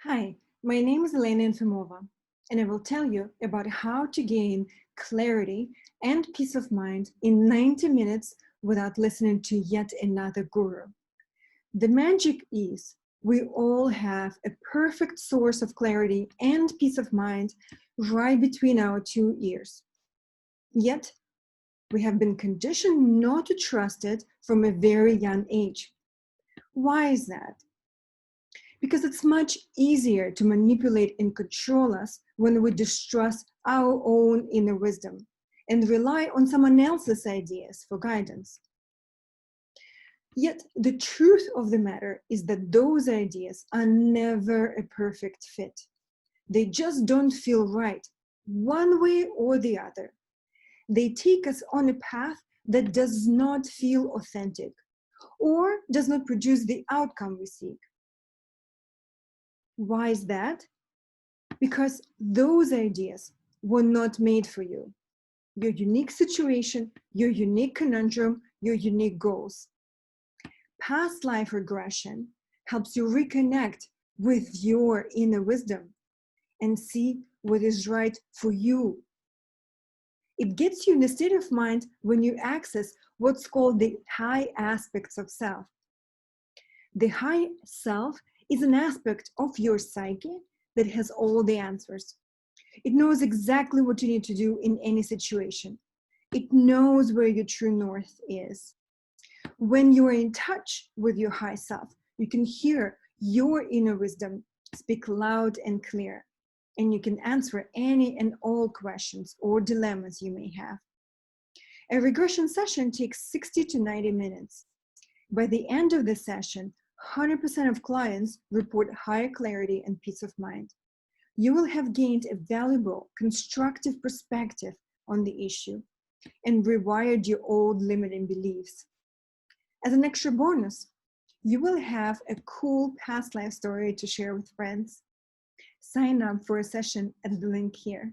Hi, my name is Elena Infimova, and I will tell you about how to gain clarity and peace of mind in 90 minutes without listening to yet another guru. The magic is we all have a perfect source of clarity and peace of mind right between our two ears. Yet, we have been conditioned not to trust it from a very young age. Why is that? Because it's much easier to manipulate and control us when we distrust our own inner wisdom and rely on someone else's ideas for guidance. Yet the truth of the matter is that those ideas are never a perfect fit. They just don't feel right, one way or the other. They take us on a path that does not feel authentic or does not produce the outcome we seek. Why is that? Because those ideas were not made for you. Your unique situation, your unique conundrum, your unique goals. Past life regression helps you reconnect with your inner wisdom and see what is right for you. It gets you in a state of mind when you access what's called the high aspects of self. The high self is an aspect of your psyche that has all the answers. It knows exactly what you need to do in any situation. It knows where your true north is. When you are in touch with your high self, you can hear your inner wisdom speak loud and clear, and you can answer any and all questions or dilemmas you may have. A regression session takes 60 to 90 minutes. By the end of the session, 100% of clients report higher clarity and peace of mind. You will have gained a valuable, constructive perspective on the issue and rewired your old limiting beliefs. As an extra bonus, you will have a cool past life story to share with friends. Sign up for a session at the link here.